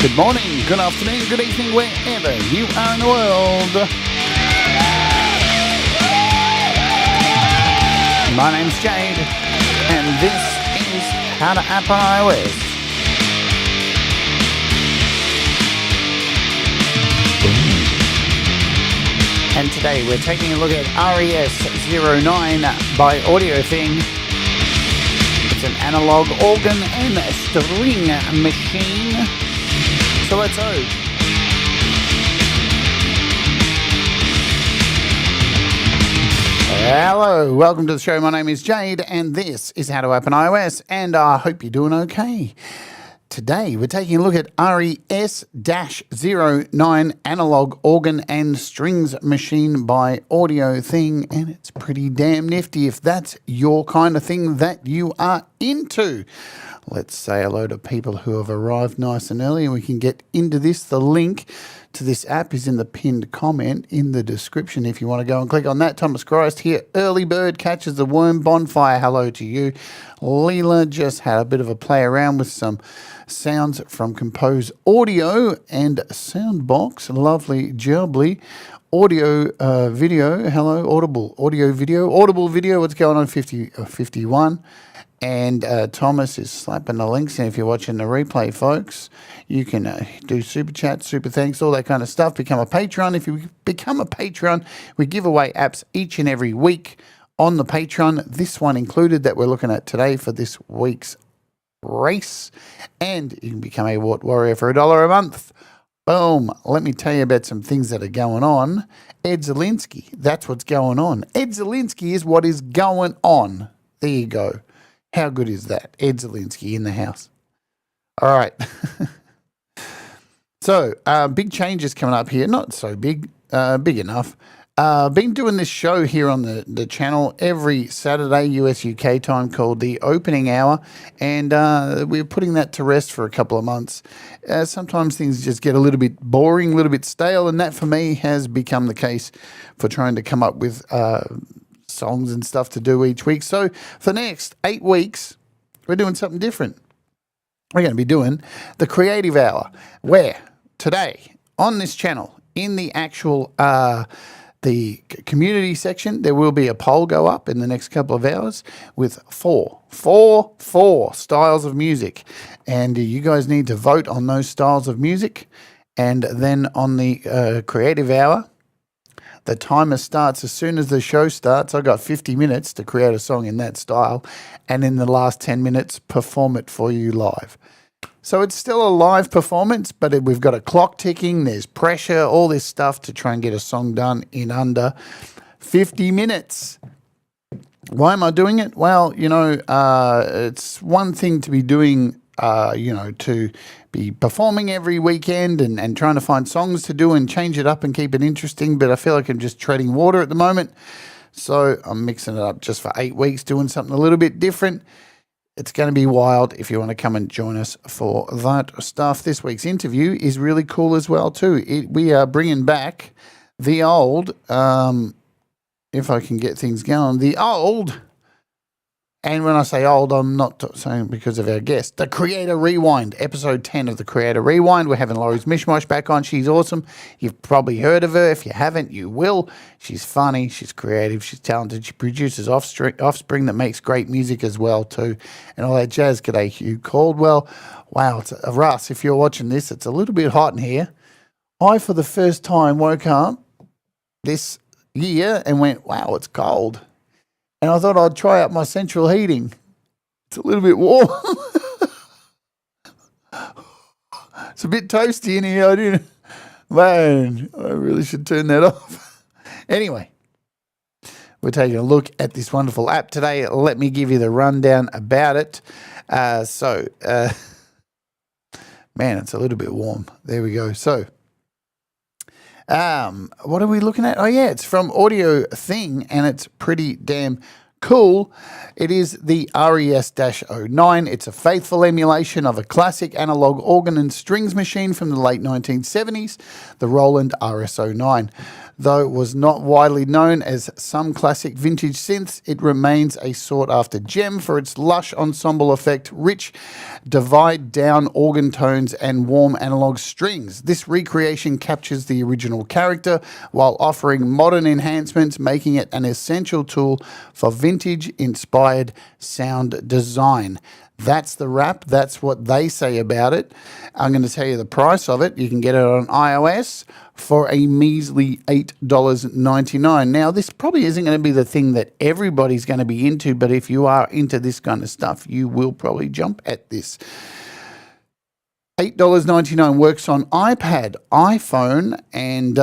Good morning, good afternoon, good evening, wherever you are in the world. My name's Jade, and this is How to App on iOS. And today we're taking a look at RES-09 by AudioThing. It's an analog organ and string machine. So let's go. Hello, welcome to the show. My name is Jade, and this is How to App on iOS, and I hope you're doing okay. Today, we're taking a look at RES-09 analog organ and strings machine by AudioThing, and it's pretty damn nifty if that's your kind of thing that you are into. Let's say hello to people who have arrived nice and early, and we can get into this. The link to this app is in the pinned comment in the description if you want to go and click on that. Thomas Christ here. Early bird catches the worm. Bonfire, hello to you. Leela just had a bit of a play around with some sounds from Compose Audio and Soundbox. Lovely jubbly. Audio video, hello. Audible audio video. Audible video, what's going on? 51. And Thomas is slapping the links in. If you're watching the replay, folks, you can do super chat, super thanks, all that kind of stuff. Become a patron. If you become a patron, we give away apps each and every week on the Patreon. This one included that we're looking at today for this week's race. And you can become a What Warrior for $1 a month. Boom. Let me tell you about some things that are going on. Ed Zielinski, that's what's going on. Ed Zielinski is what is going on. There you go. How good is that? Ed Zielinski in the house. All right. So, big changes coming up here. Not so big, big enough. Been doing this show here on the channel every Saturday, US UK time, called The Opening Hour. And we're putting that to rest for a couple of months. Sometimes things just get a little bit boring, a little bit stale. And that, for me, has become the case for trying to come up with songs and stuff to do each week. So for the next 8 weeks, we're doing something different. We're going to be doing the Creative Hour, where today on this channel, in the actual the community section, there will be a poll go up in the next couple of hours with four styles of music, and you guys need to vote on those styles of music. And then on the Creative Hour, the timer starts as soon as the show starts. I got 50 minutes to create a song in that style, and in the last 10 minutes, perform it for you live. So it's still a live performance, but we've got a clock ticking, there's pressure, all this stuff to try and get a song done in under 50 minutes. Why am I doing it? Well, you know, it's one thing to be doing, you know, to be performing every weekend and trying to find songs to do and change it up and keep it interesting, but I feel like I'm just treading water at the moment. So I'm mixing it up just for 8 weeks, doing something a little bit different. It's going to be wild if you want to come and join us for that stuff. This week's interview is really cool as well too. We are bringing back the old, if I can get things going, the old, and when I say old, I'm not saying because of our guest, the Creator Rewind, episode 10 of the Creator Rewind. We're having Laurie's Mishmash back on. She's awesome. You've probably heard of her. If you haven't, you will. She's funny. She's creative. She's talented. She produces offspring that makes great music as well too, and all that jazz. G'day, Hugh Caldwell. Wow, it's Russ, if you're watching this, it's a little bit hot in here. I, for the first time, woke up this year and went, wow, it's cold. And I thought I'd try out my central heating. It's a little bit warm. It's a bit toasty in here. Man, I really should turn that off. Anyway, we're taking a look at this wonderful app today. Let me give you the rundown about it. Man, it's a little bit warm. There we go. So, what are we looking at? Oh, yeah, it's from AudioThing, and it's pretty damn cool. It is the RES-09. It's a faithful emulation of a classic analog organ and strings machine from the late 1970s, the Roland RS-09. Though it was not widely known as some classic vintage synths, it remains a sought-after gem for its lush ensemble effect, rich divide-down organ tones, and warm analog strings. This recreation captures the original character while offering modern enhancements, making it an essential tool for vintage-inspired sound design. That's the wrap. That's what they say about it. I'm going to tell you the price of it. You can get it on iOS for a measly $8.99. Now, this probably isn't going to be the thing that everybody's going to be into, but if you are into this kind of stuff, you will probably jump at this. $8.99 works on iPad, iPhone, and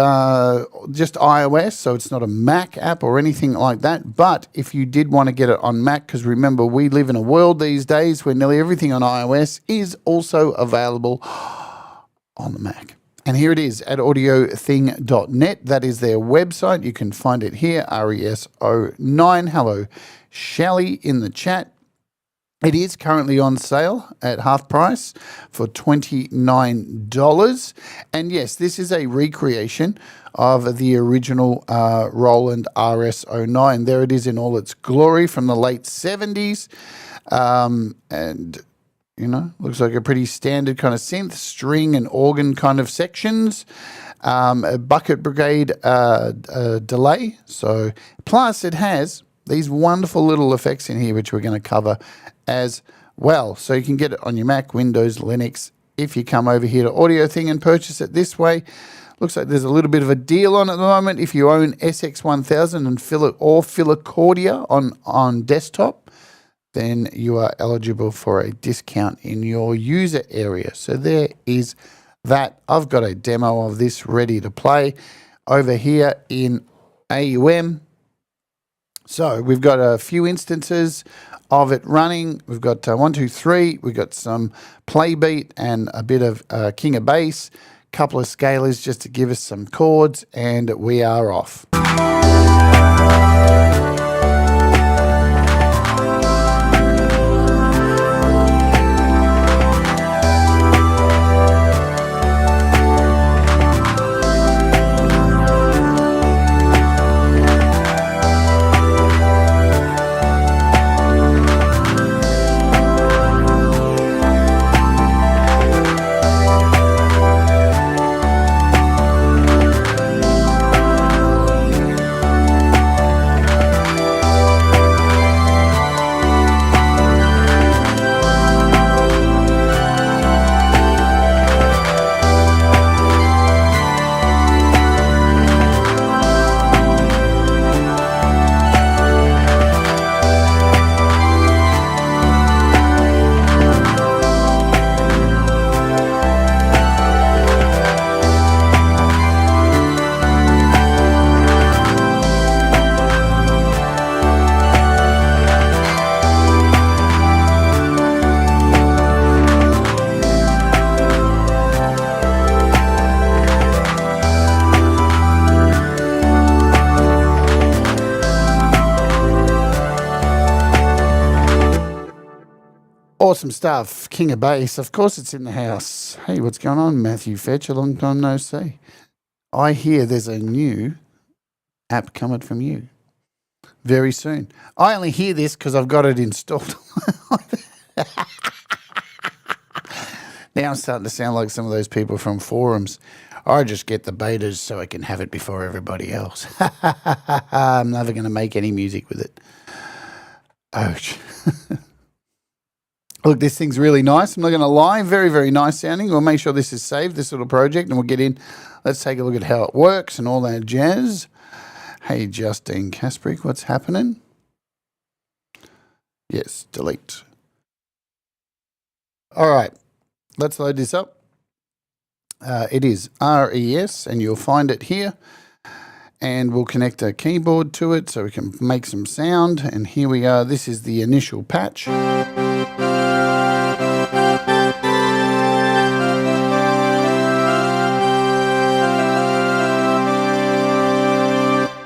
just iOS, so it's not a Mac app or anything like that. But if you did want to get it on Mac, because remember, we live in a world these days where nearly everything on iOS is also available on the Mac. And here it is at audiothing.net. That is their website. You can find it here, RES-09. Hello, Shelley in the chat. It is currently on sale at half price for $29. And yes, this is a recreation of the original Roland RS-09. There it is in all its glory from the late 70s. And, you know, looks like a pretty standard kind of synth, string and organ kind of sections. A bucket brigade delay. So, plus it has these wonderful little effects in here, which we're going to cover as well. So you can get it on your Mac, Windows, Linux. If you come over here to AudioThing and purchase it this way, looks like there's a little bit of a deal on at the moment. If you own SX1000 and Philocordia on desktop, then you are eligible for a discount in your user area. So there is that. I've got a demo of this ready to play over here in AUM. So we've got a few instances of it running. We've got 1, 2, 3. We've got some play beat and a bit of king of bass, couple of scalers just to give us some chords, and we are off. Awesome stuff. King of Bass. Of course it's in the house. Hey, what's going on, Matthew Fetch? A long time no see. I hear there's a new app coming from you very soon. I only hear this because I've got it installed. Now I'm starting to sound like some of those people from forums. I just get the betas so I can have it before everybody else. I'm never going to make any music with it. Ouch. Look, this thing's really nice. I'm not going to lie. Very, very nice sounding. We'll make sure this is saved, this little project, and we'll get in. Let's take a look at how it works and all that jazz. Hey, Justine Kasprick, what's happening? Yes, delete. All right, let's load this up. It is RES, and you'll find it here. And we'll connect a keyboard to it so we can make some sound. And here we are. This is the initial patch.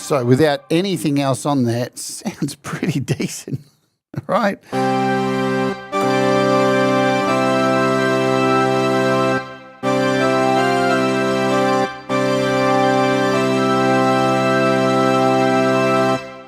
So without anything else on there, it sounds pretty decent, right?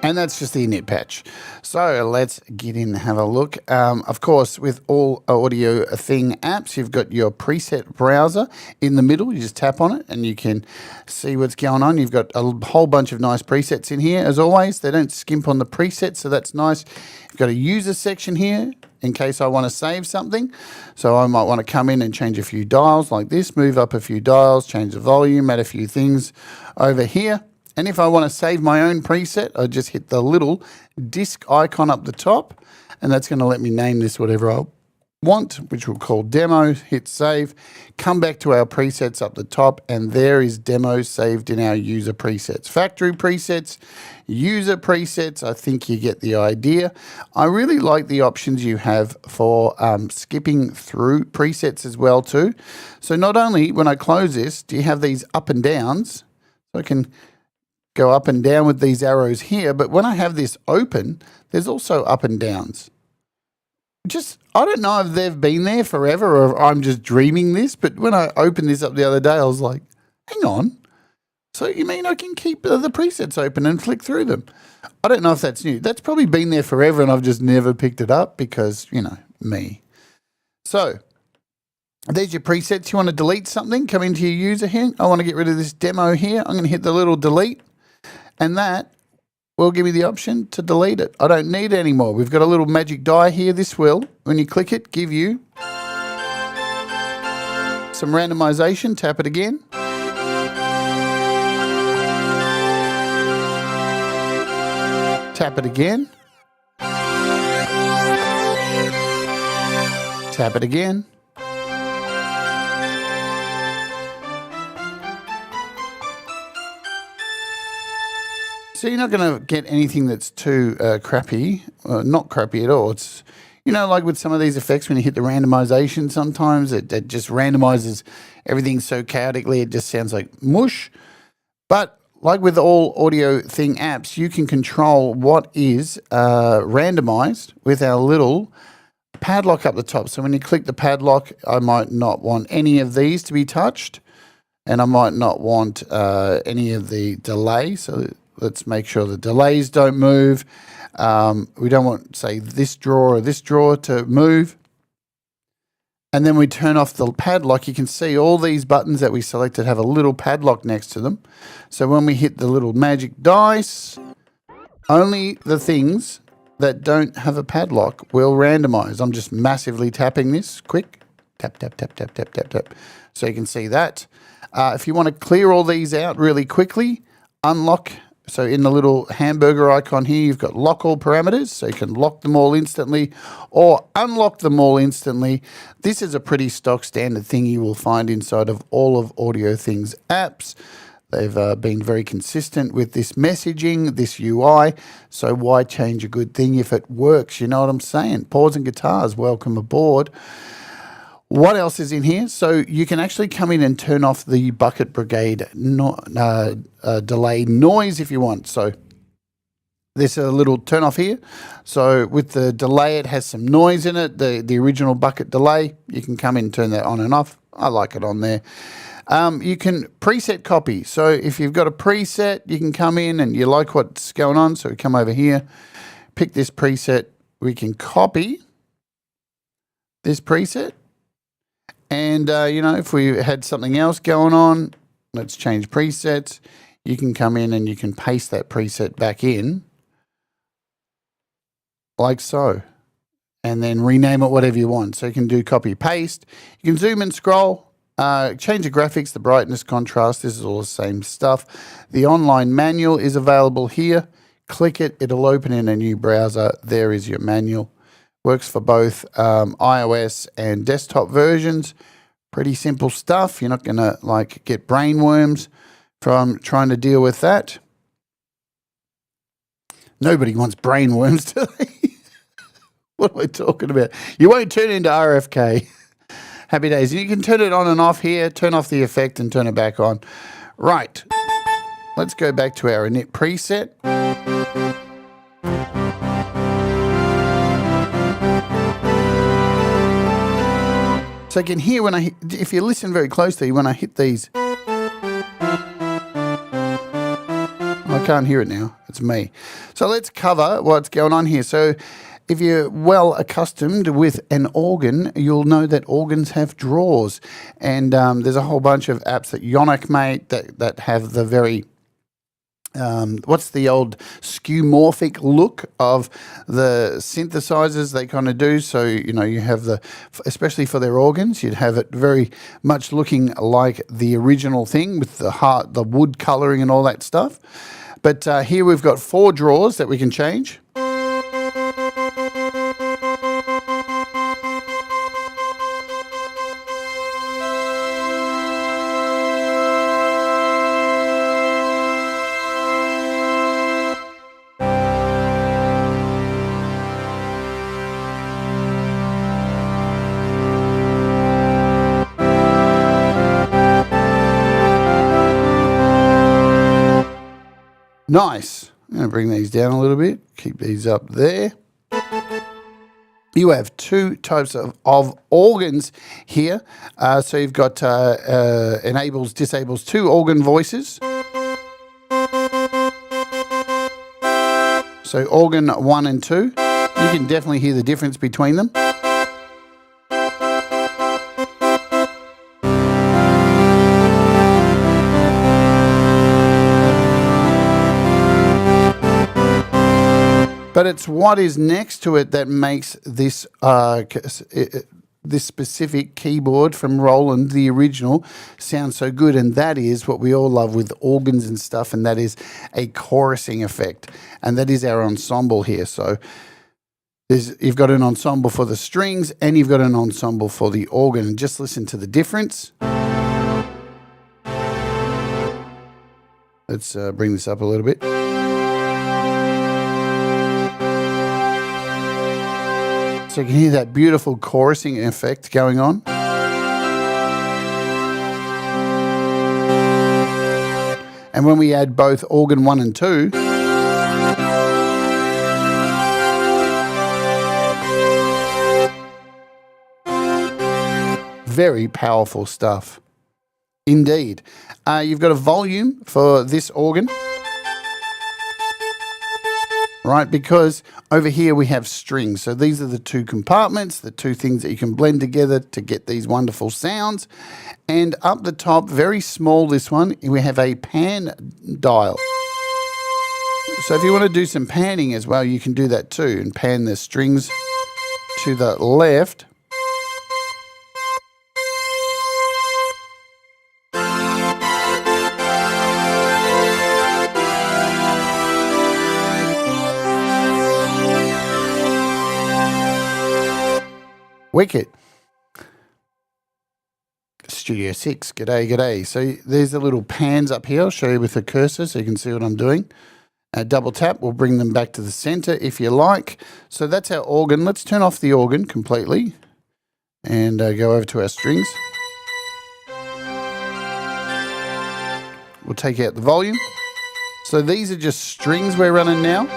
And that's just the init patch. So let's get in and have a look. Of course, with all AudioThing apps, you've got your preset browser in the middle. You just tap on it and you can see what's going on. You've got a whole bunch of nice presets in here. As always, they don't skimp on the presets, so that's nice. You've got a user section here in case I want to save something. So I might want to come in and change a few dials like this, move up a few dials, change the volume, add a few things over here. And if I want to save my own preset, I just hit the little disk icon up the top, and that's going to let me name this whatever I want, which we'll call demo. Hit save, come back to our presets up the top, and there is demo saved in our user presets. Factory presets, user presets, I think you get the idea. I really like the options you have for skipping through presets as well too. So not only when I close this, do you have these up and downs, so I can go up and down with these arrows here, but when I have this open, there's also up and downs. I don't know if they've been there forever or if I'm just dreaming this, but when I opened this up the other day, I was like, hang on. So you mean I can keep the presets open and flick through them? I don't know if that's new. That's probably been there forever and I've just never picked it up because, you know, me. So there's your presets. You want to delete something, come into your user here. I want to get rid of this demo here. I'm going to hit the little delete. And that will give me the option to delete it. I don't need it anymore. We've got a little magic die here. This will, when you click it, give you some randomization. Tap it again. Tap it again. Tap it again. So you're not going to get anything that's too crappy, not crappy at all. It's, you know, like with some of these effects, when you hit the randomization, sometimes it just randomizes everything so chaotically, it just sounds like mush. But like with all AudioThing apps, you can control what is randomized with our little padlock up the top. So when you click the padlock, I might not want any of these to be touched, and I might not want any of the delay. So let's make sure the delays don't move. We don't want, say, this drawer or this drawer to move. And then we turn off the padlock. You can see all these buttons that we selected have a little padlock next to them. So when we hit the little magic dice, only the things that don't have a padlock will randomize. I'm just massively tapping this. Quick. Tap, tap, tap, tap, tap, tap, tap. So you can see that. If you want to clear all these out really quickly, unlock. So in the little hamburger icon here, you've got lock all parameters, so you can lock them all instantly or unlock them all instantly. This is a pretty stock standard thing you will find inside of all of AudioThing's apps. They've been very consistent with this messaging, this UI, so why change a good thing if it works? You know what I'm saying? Pause and guitars, welcome aboard. What else is in here? So you can actually come in and turn off the bucket brigade delay noise if you want. So there's a little turn off here. So with the delay, it has some noise in it. The original bucket delay, you can come in and turn that on and off. I like it on there. You can preset copy. So if you've got a preset, you can come in and you like what's going on. So we come over here, pick this preset. We can copy this preset. And, you know, if we had something else going on, let's change presets. You can come in and you can paste that preset back in like so. And then rename it whatever you want. So you can do copy paste. You can zoom and scroll, change the graphics, the brightness, contrast. This is all the same stuff. The online manual is available here. Click it. It'll open in a new browser. There is your manual. Works for both iOS and desktop versions. Pretty simple stuff. You're not going to like get brainworms from trying to deal with that. Nobody wants brainworms today. What am I talking about? You won't turn into RFK. Happy days. You can turn it on and off here, turn off the effect and turn it back on. Right. Let's go back to our init preset. So you can hear when if you listen very closely, when I hit these, I can't hear it now. It's me. So let's cover what's going on here. So if you're well accustomed with an organ, you'll know that organs have drawers. And there's a whole bunch of apps that Yonik made that have the very, what's the old skeuomorphic look of the synthesizers they kind of do. So, you know, you have especially for their organs, you'd have it very much looking like the original thing with the wood coloring and all that stuff. But here we've got 4 drawers that we can change. Nice. I'm going to bring these down a little bit. Keep these up there. You have 2 types of organs here. So you've got enables, disables 2 organ voices. So organ 1 and 2. You can definitely hear the difference between them. But it's what is next to it that makes this this specific keyboard from Roland, the original, sound so good. And that is what we all love with organs and stuff, and that is a chorusing effect. And that is our ensemble here. So you've got an ensemble for the strings and you've got an ensemble for the organ. And just listen to the difference. Let's bring this up a little bit. So you can hear that beautiful chorusing effect going on. And when we add both organ 1 and 2, very powerful stuff. Indeed. You've got a volume for this organ. Right, because over here we have strings. So these are the 2 compartments, the 2 things that you can blend together to get these wonderful sounds. And up the top, very small this one, we have a pan dial. So if you want to do some panning as well, you can do that too and pan the strings to the left. Wicked. Studio 6, g'day, g'day. So there's the little pans up here. I'll show you with the cursor so you can see what I'm doing. Double tap will bring them back to the center if you like. So that's our organ. Let's turn off the organ completely and go over to our strings. We'll take out the volume. So these are just strings we're running now.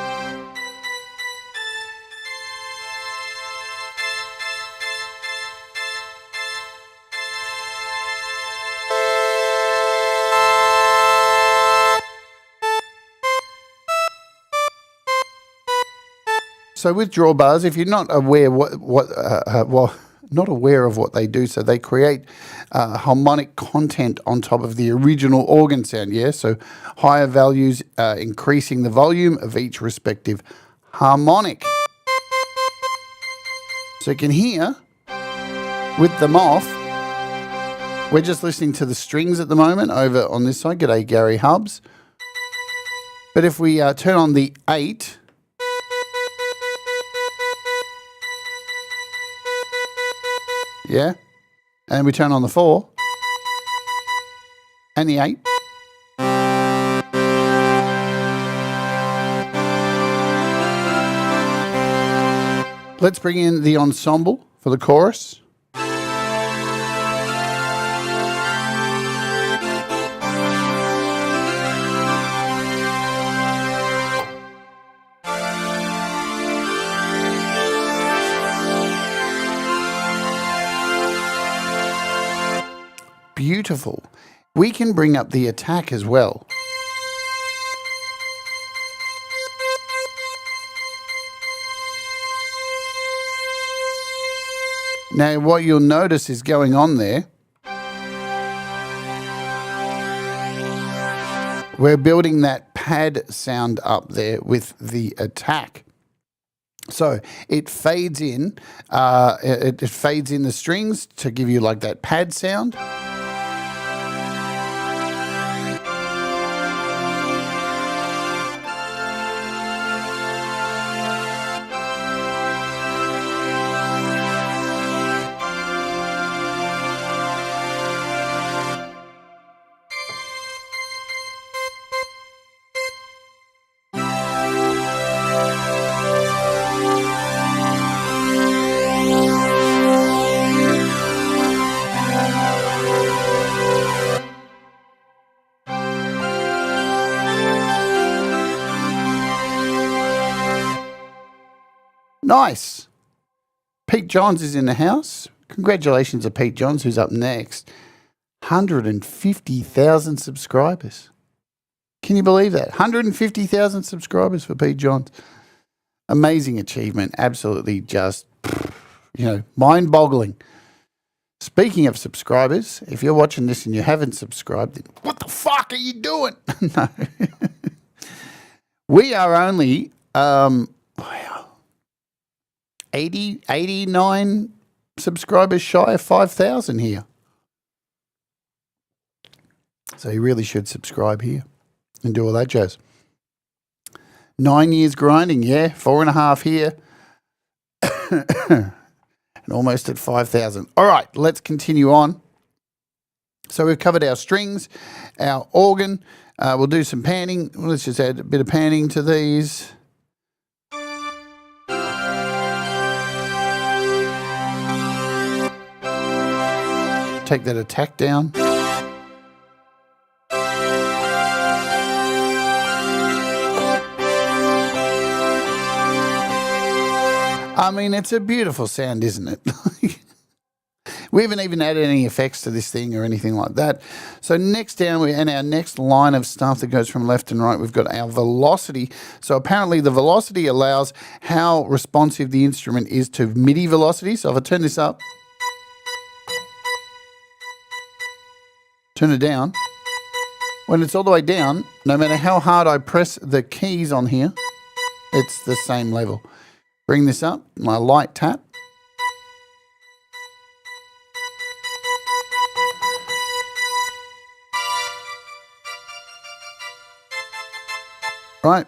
So with drawbars, if you're not aware not aware of what they do, so they create harmonic content on top of the original organ sound. Yeah, so higher values increasing the volume of each respective harmonic. So you can hear with them off. We're just listening to the strings at the moment over on this side. G'day, Gary Hubs. But if we turn on the 8. Yeah, and we turn on the 4 and the 8. Let's bring in the ensemble for the chorus. beautiful. We can bring up the attack as well. Now, what you'll notice is going on there, we're building that pad sound up there with the attack. So it fades in, it fades in the strings to give you like that pad sound. Nice. Pete Johns is in the house. Congratulations to Pete Johns, who's up next. 150,000 subscribers. Can you believe that? 150,000 subscribers for Pete Johns. Amazing achievement. Absolutely just, mind-boggling. Speaking of subscribers, if you're watching this and you haven't subscribed, then what the fuck are you doing? No. We are only 89 subscribers shy of 5,000 here. So you really should subscribe here and do all that jazz. 9 years grinding, yeah, 4.5 here. And almost at 5,000. All right, let's continue on. So we've covered our strings, our organ. We'll do some panning. Let's just add a bit of panning to these. Take that attack down. I mean, it's a beautiful sound, isn't it? We haven't even added any effects to this thing or anything like that. So next down, and our next line of stuff that goes from left and right, we've got our velocity. So apparently the velocity allows how responsive the instrument is to MIDI velocity. So if I turn this up, turn it down, when it's all the way down, no matter how hard I press the keys on here, it's the same level. Bring this up, my light tap. Right,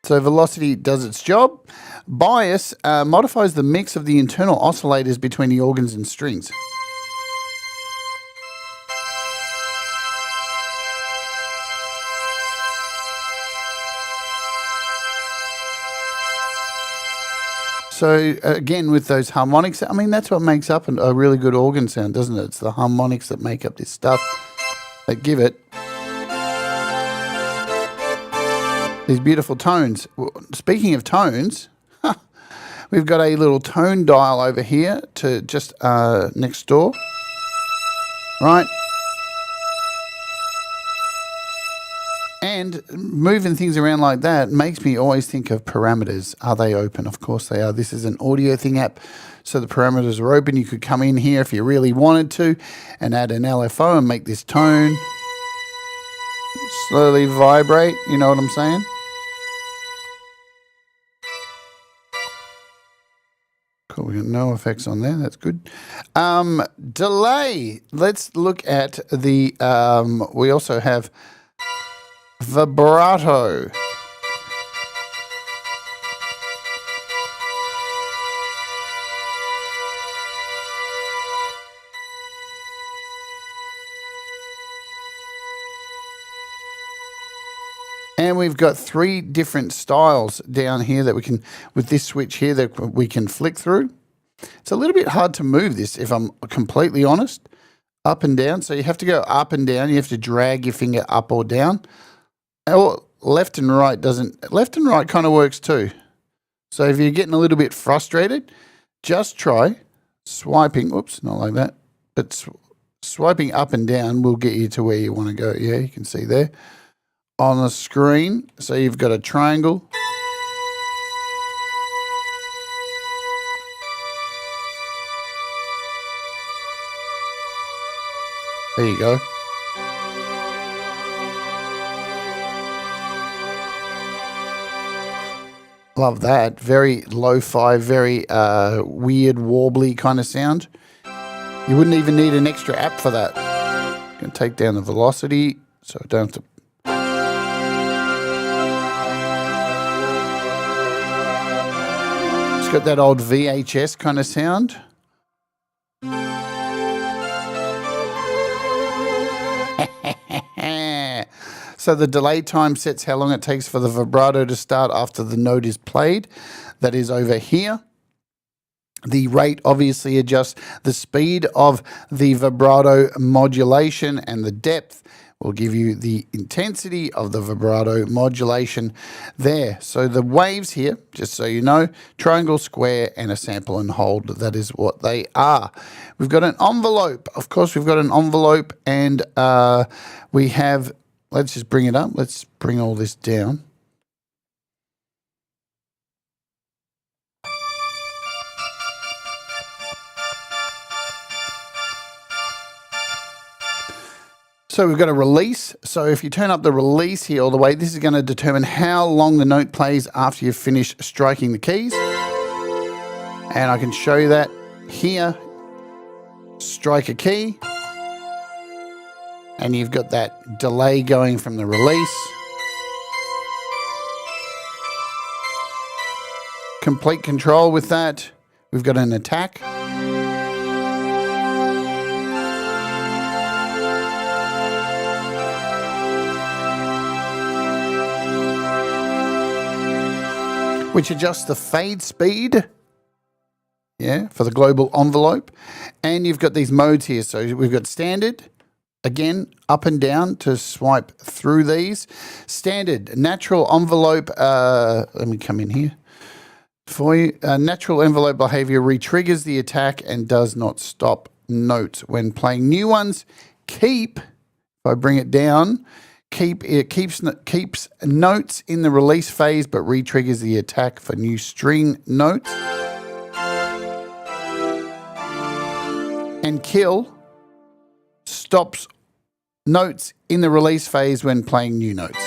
so velocity does its job. Bias modifies the mix of the internal oscillators between the organs and strings. So again, with those harmonics, I mean, that's what makes up a really good organ sound, doesn't it? It's the harmonics that make up this stuff, that give it these beautiful tones. Speaking of tones, we've got a little tone dial over here to just next door, right? And moving things around like that makes me always think of parameters. Are they open? Of course they are. This is an AudioThing app, so the parameters are open. You could come in here if you really wanted to and add an LFO and make this tone slowly vibrate. You know what I'm saying? Cool, we got no effects on there. That's good. Delay. Let's look at the, we also have vibrato. And we've got 3 different styles down here that we can, with this switch here, that we can flick through. It's a little bit hard to move this, if I'm completely honest, up and down. So you have to go up and down. You have to drag your finger up or down. Or left and right doesn't, left and right kind of works too. So if you're getting a little bit frustrated, just try swiping, oops, not like that, but swiping up and down will get you to where you want to go. Yeah, you can see there on the screen. So you've got a triangle. There you go. Love that. Very lo-fi, very weird, warbly kind of sound. You wouldn't even need an extra app for that. You can take down the velocity, so I don't have to. It's got that old VHS kind of sound. So the delay time sets how long it takes for the vibrato to start after the note is played. That is over here. The rate obviously adjusts the speed of the vibrato modulation, and the depth will give you the intensity of the vibrato modulation there. So the waves here, just so you know, triangle, square, and a sample and hold. That is what they are. We've got an envelope. Of course, we've got an envelope, and we have... Let's just bring it up. Let's bring all this down. So we've got a release. So if you turn up the release here all the way, this is going to determine how long the note plays after you've finished striking the keys. And I can show you that here. Strike a key. And you've got that delay going from the release. Complete control with that. We've got an attack. Which adjusts the fade speed. Yeah, for the global envelope. And you've got these modes here. So we've got standard. Again, up and down to swipe through these. Standard, natural envelope, let me come in here for you. Natural envelope behavior re-triggers the attack and does not stop notes when playing new ones. Keep, if I bring it down, it keeps notes in the release phase but re-triggers the attack for new string notes. And kill stops notes in the release phase when playing new notes.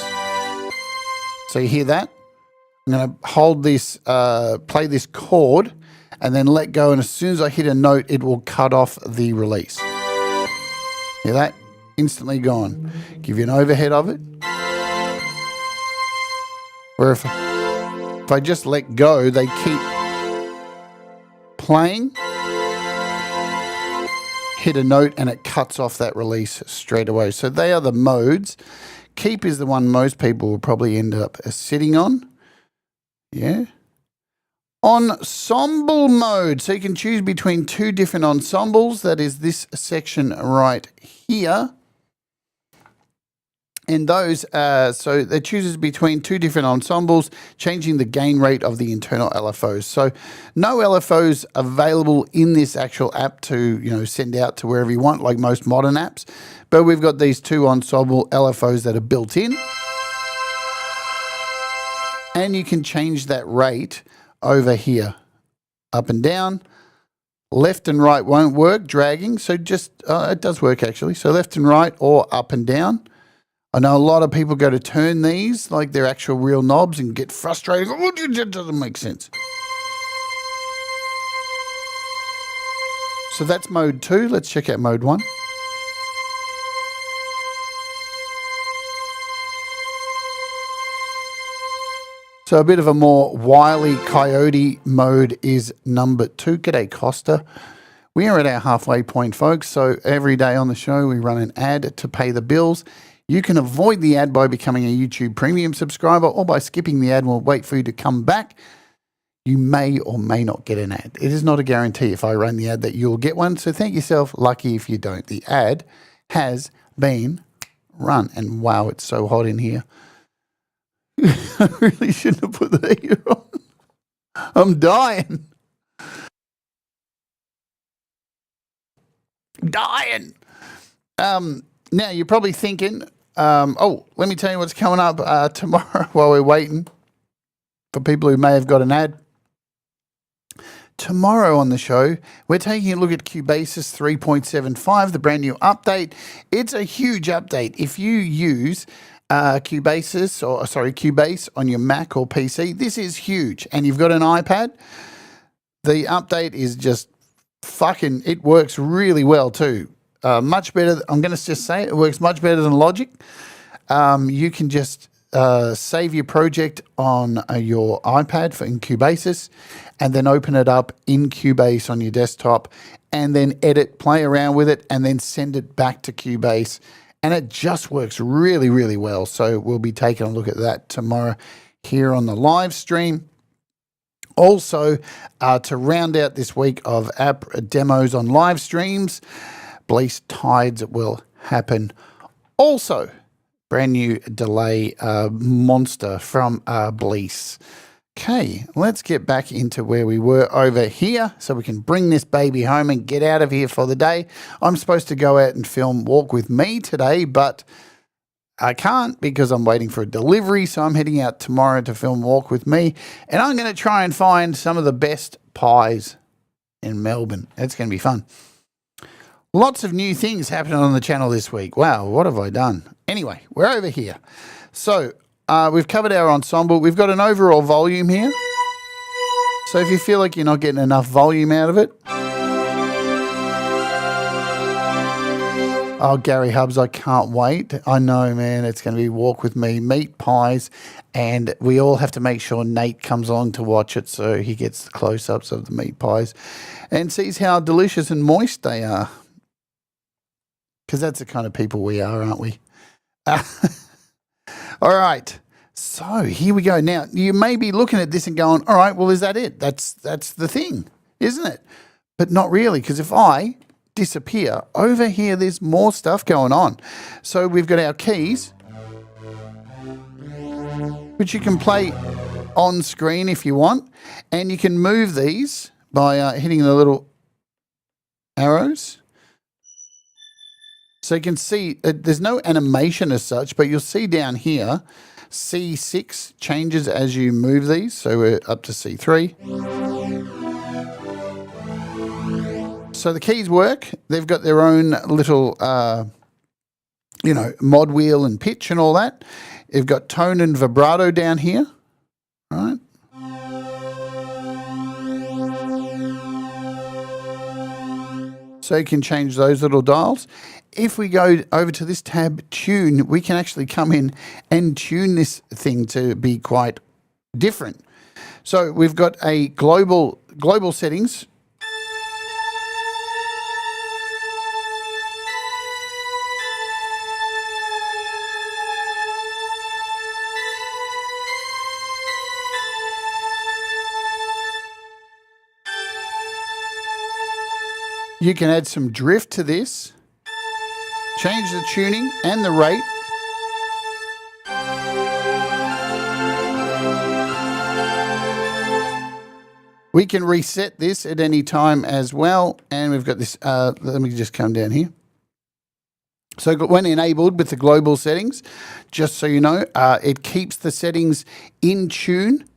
So you hear that? I'm going to hold this, play this chord, and then let go. And as soon as I hit a note, it will cut off the release. Hear that? Instantly gone. Give you an overhead of it. Where if I just let go, they keep playing. Hit a note and it cuts off that release straight away. So they are the modes. Keep is the one most people will probably end up sitting on. Yeah. Ensemble mode. So you can choose between two different ensembles. That is this section right here. And those, so it chooses between two different ensembles, changing the gain rate of the internal LFOs. So no LFOs available in this actual app to, send out to wherever you want, like most modern apps. But we've got these two ensemble LFOs that are built in. And you can change that rate over here, up and down. Left and right won't work, dragging. So just, it does work actually. So left and right or up and down. I know a lot of people go to turn these like they're actual real knobs and get frustrated. Oh, it doesn't make sense. So that's mode 2. Let's check out mode 1. So a bit of a more wily coyote mode is number 2. G'day, Costa. We are at our halfway point, folks. So every day on the show, we run an ad to pay the bills. You can avoid the ad by becoming a YouTube Premium subscriber or by skipping the ad and we'll wait for you to come back. You may or may not get an ad. It is not a guarantee if I run the ad that you'll get one. So thank yourself. Lucky if you don't. The ad has been run. And wow, it's so hot in here. I really shouldn't have put the heater on. I'm dying. Dying. Now, you're probably thinking, oh, let me tell you what's coming up tomorrow while we're waiting for people who may have got an ad. Tomorrow on the show, we're taking a look at Cubasis 3.75, the brand new update. It's a huge update. If you use Cubase on your Mac or PC, this is huge. And you've got an iPad, the update is just fucking, it works really well too. Much better, I'm going to just say it works much better than Logic. You can just save your project on your iPad in Cubasis and then open it up in Cubase on your desktop and then edit, play around with it, and then send it back to Cubase. And it just works really, really well. So we'll be taking a look at that tomorrow here on the live stream. Also, to round out this week of app demos on live streams, Bleece Tides will happen. Also, brand new delay monster from Bleece. Okay, let's get back into where we were over here so we can bring this baby home and get out of here for the day. I'm supposed to go out and film Walk With Me today, but I can't because I'm waiting for a delivery, so I'm heading out tomorrow to film Walk With Me, and I'm going to try and find some of the best pies in Melbourne. It's going to be fun. Lots of new things happening on the channel this week. Wow, what have I done? Anyway, we're over here. So we've covered our ensemble. We've got an overall volume here. So if you feel like you're not getting enough volume out of it. Oh, Gary Hubbs, I can't wait. I know, man, it's going to be Walk With Me, meat pies, and we all have to make sure Nate comes on to watch it so he gets the close-ups of the meat pies and sees how delicious and moist they are. Because that's the kind of people we are, aren't we? All right. So here we go. Now, you may be looking at this and going, all right, well, is that it? That's the thing, isn't it? But not really, because if I disappear, over here there's more stuff going on. So we've got our keys, which you can play on screen if you want. And you can move these by hitting the little arrows. So you can see there's no animation as such, but you'll see down here, C6 changes as you move these. So we're up to C3. So the keys work. They've got their own little, mod wheel and pitch and all that. You've got tone and vibrato down here, right? So you can change those little dials. If we go over to this tab, Tune, we can actually come in and tune this thing to be quite different. So we've got a global settings. You can add some drift to this. Change the tuning and the rate. We can reset this at any time as well. And we've got this, let me just come down here. So when enabled with the global settings, just so you know, it keeps the settings in tune.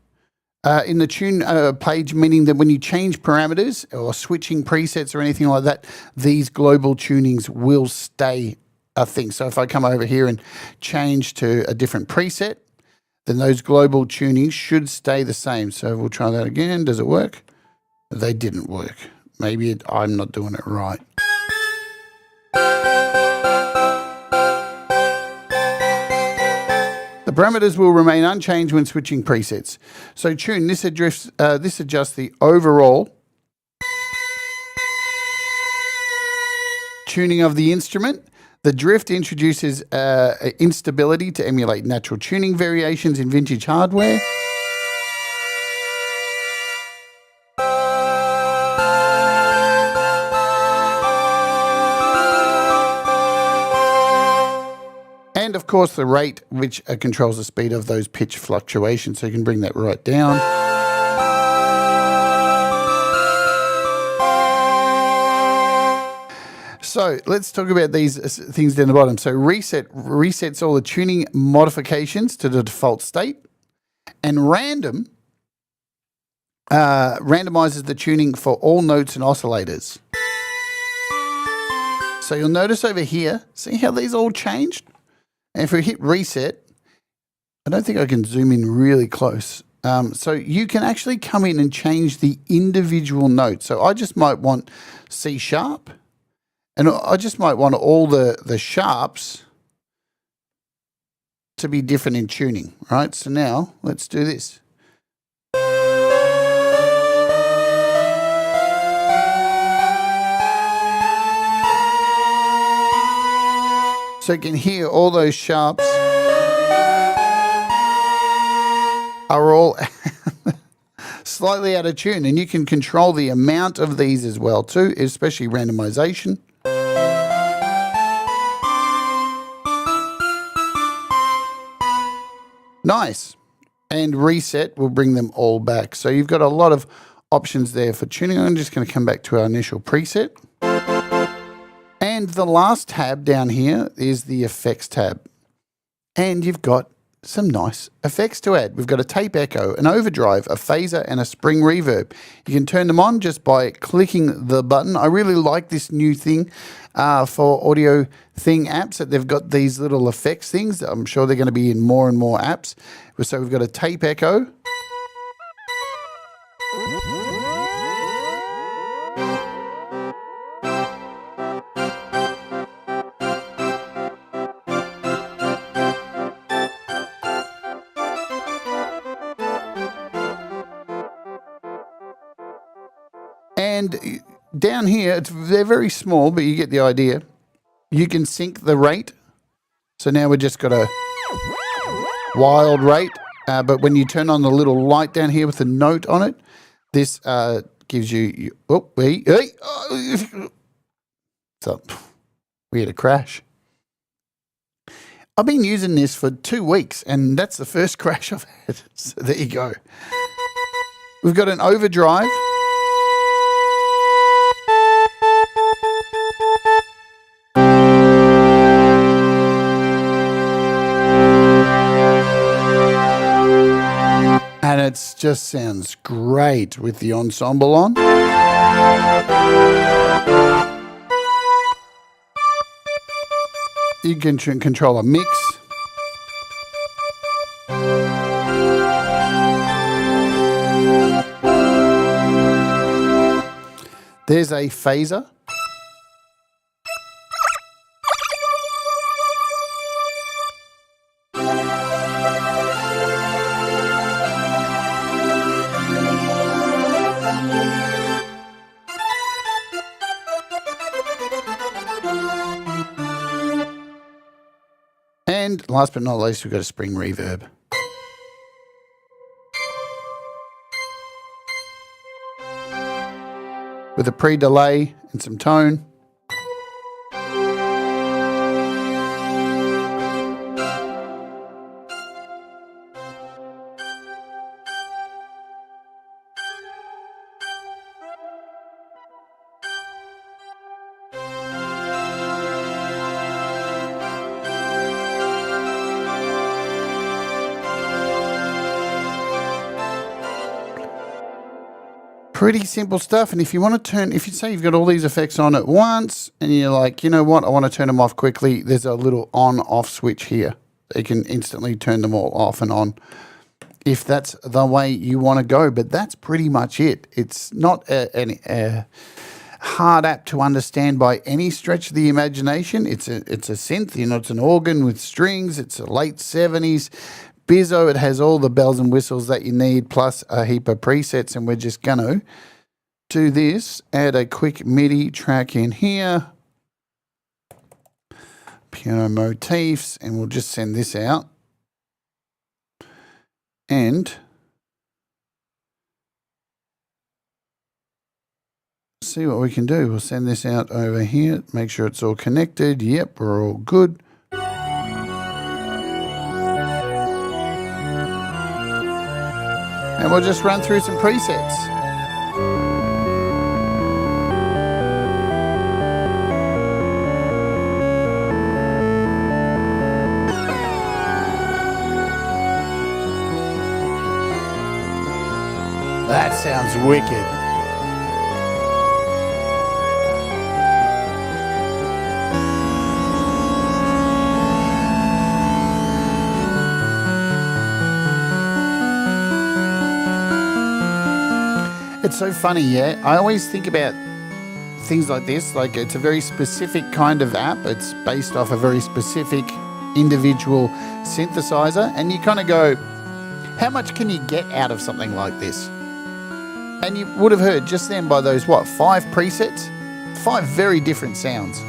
In the tune page, meaning that when you change parameters or switching presets or anything like that, these global tunings will stay a thing. So if I come over here and change to a different preset, then those global tunings should stay the same. So we'll try that again. Does it work? They didn't work. Maybe I'm not doing it right. The parameters will remain unchanged when switching presets. So tune, this adjusts the overall tuning of the instrument. The drift introduces instability to emulate natural tuning variations in vintage hardware. And of course the rate, which controls the speed of those pitch fluctuations, so you can bring that right down. So let's talk about these things down the bottom. So reset resets all the tuning modifications to the default state, and random randomizes the tuning for all notes and oscillators. So you'll notice over here, see how these all changed? And if we hit reset, I don't think I can zoom in really close. So you can actually come in and change the individual notes. So I just might want C sharp, and I just might want all the sharps to be different in tuning, right? So now let's do this. So you can hear all those sharps are all slightly out of tune, and you can control the amount of these as well too, especially randomization. Nice. And reset will bring them all back. So you've got a lot of options there for tuning. I'm just going to come back to our initial preset. And the last tab down here is the effects tab. And you've got some nice effects to add. We've got a tape echo, an overdrive, a phaser, and a spring reverb. You can turn them on just by clicking the button. I really like this new thing for AudioThing apps, that they've got these little effects things. I'm sure they're going to be in more and more apps. So we've got a tape echo. And down here, they're very small, but you get the idea. You can sync the rate. So now we've just got a wild rate. But when you turn on the little light down here with the note on it, this gives you... Oh, so we had a crash. I've been using this for 2 weeks, and that's the first crash I've had. So there you go. We've got an overdrive. And it just sounds great with the ensemble on. You can control a mix. There's a phaser. And last but not least, we've got a spring reverb. With a pre-delay and some tone. Pretty simple stuff. And if you want to turn, if you say you've got all these effects on at once and you're like, you know what, I want to turn them off quickly, there's a little on-off switch here. You can instantly turn them all off and on if that's the way you want to go. But that's pretty much it. It's not a hard app to understand by any stretch of the imagination. It's a synth, you know, it's an organ with strings. It's a late 70s. Bizzo, it has all the bells and whistles that you need, plus a heap of presets, and we're just going to do this, add a quick MIDI track in here, piano motifs, and we'll just send this out. And see what we can do. We'll send this out over here, make sure it's all connected. Yep, we're all good. And we'll just run through some presets. sounds wicked. It's so funny, yeah. I always think about things like this, like it's a very specific kind of app. It's based off a very specific individual synthesizer, and you kind of go, how much can you get out of something like this? And you would have heard just then by those, 5 presets? 5 very different sounds.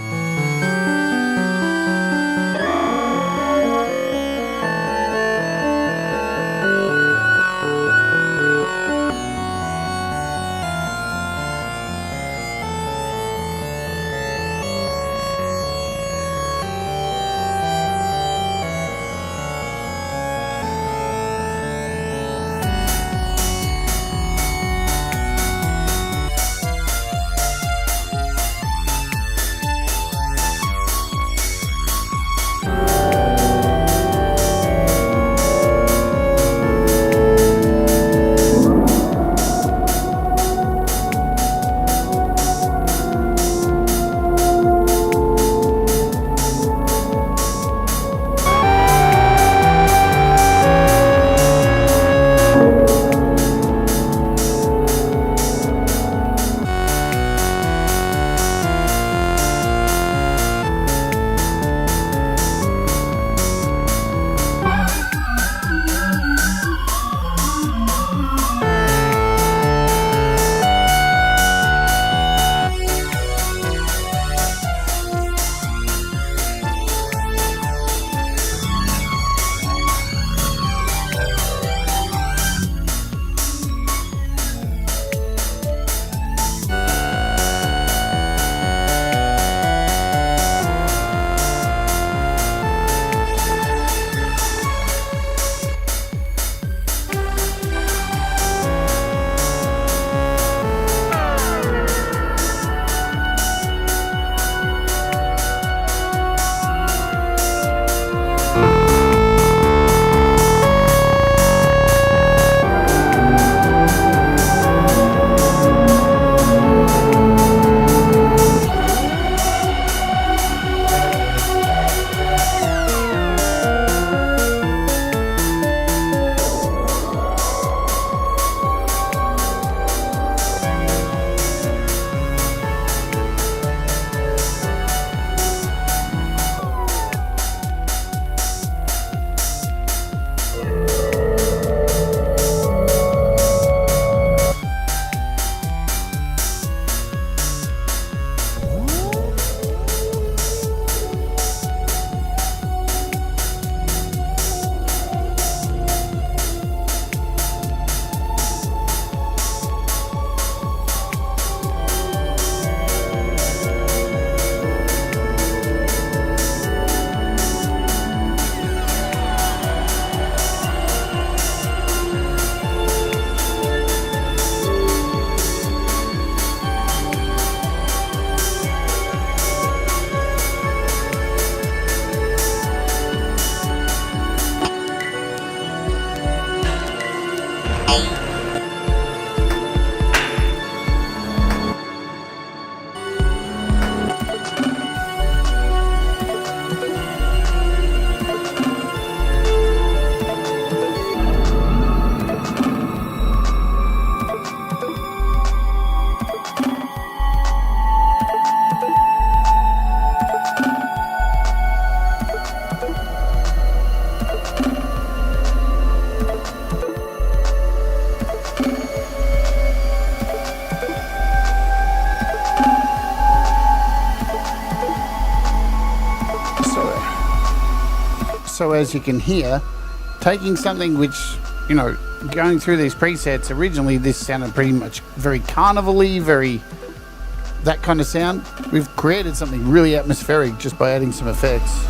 So as you can hear, taking something which, going through these presets, originally this sounded pretty much very carnival-y, very that kind of sound. We've created something really atmospheric just by adding some effects.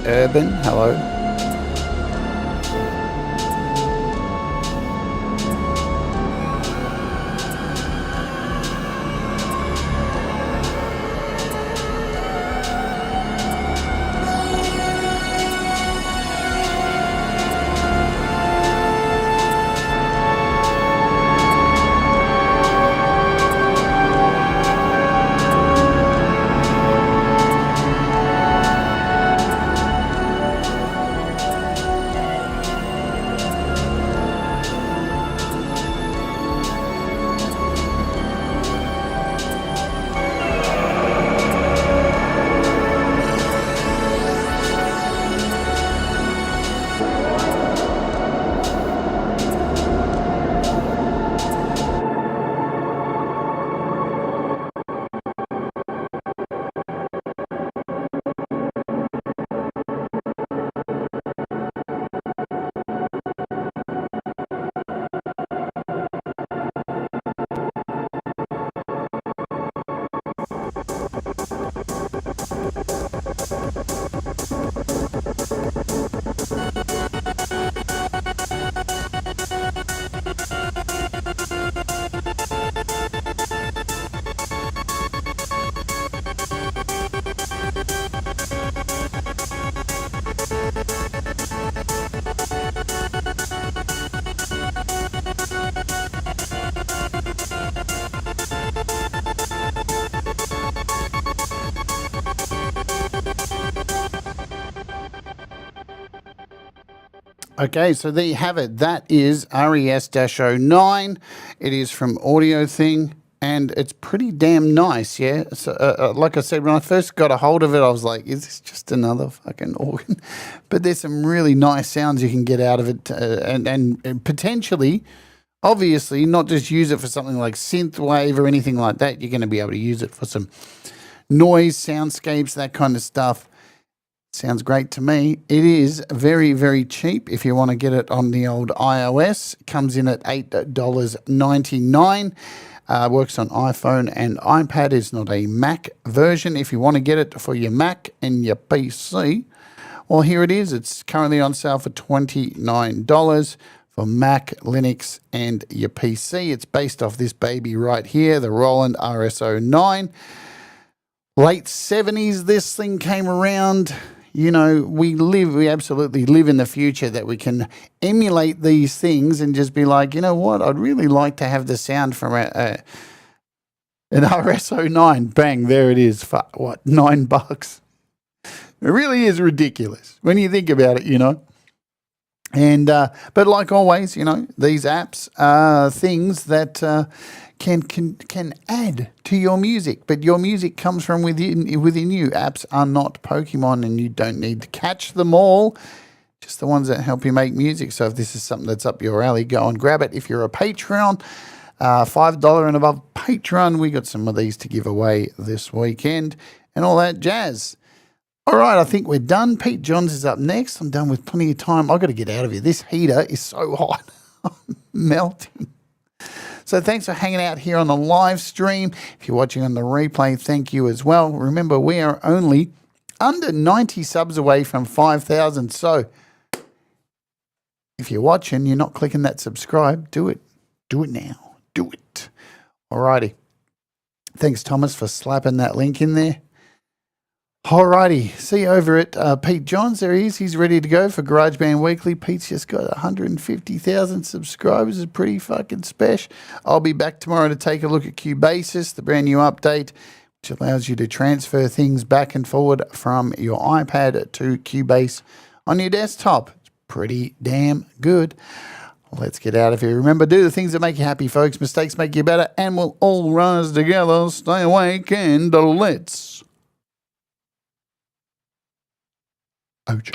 Urban, hello. Okay, so there you have it. That is RES-09. It is from AudioThing, and it's pretty damn nice, yeah? So, like I said, when I first got a hold of it, I was like, is this just another fucking organ? But there's some really nice sounds you can get out of it, and potentially, obviously, not just use it for something like synthwave or anything like that. You're going to be able to use it for some noise, soundscapes, that kind of stuff. Sounds great to me. It is very, very cheap if you want to get it on the old iOS. It comes in at $8.99. Works on iPhone and iPad. It's not a Mac version. If you want to get it for your Mac and your PC, well, here it is. It's currently on sale for $29 for Mac, Linux, and your PC. It's based off this baby right here, the Roland RS-09. Late 70s, this thing came around. You know, we absolutely live in the future that we can emulate these things and just be like, you know what, I'd really like to have the sound from an RS-09. Bang, there it is for, what, $9? It really is ridiculous when you think about it, you know. And but like always, you know, these apps are things that can add to your music, but your music comes from within you. Apps are not Pokemon, and you don't need to catch them all. Just the ones that help you make music. So if this is something that's up your alley, go and grab it. If you're a Patreon, $5 and above Patreon, we got some of these to give away this weekend and all that jazz. All right, I think we're done. Pete Johns is up next. I'm done with plenty of time. I've got to get out of here. This heater is so hot. I'm melting. So thanks for hanging out here on the live stream. If you're watching on the replay, thank you as well. Remember, we are only under 90 subs away from 5,000. So if you're watching, you're not clicking that subscribe, do it. Do it now. Do it. All righty. Thanks, Thomas, for slapping that link in there. Alrighty, see you over at Pete Johns. There he is. He's ready to go for GarageBand Weekly. Pete's just got 150,000 subscribers. It's pretty fucking special. I'll be back tomorrow to take a look at Cubasis, the brand new update, which allows you to transfer things back and forward from your iPad to Cubase on your desktop. It's pretty damn good. Let's get out of here. Remember, do the things that make you happy, folks. Mistakes make you better, and we'll all rise together. Stay awake and let's... Ouch.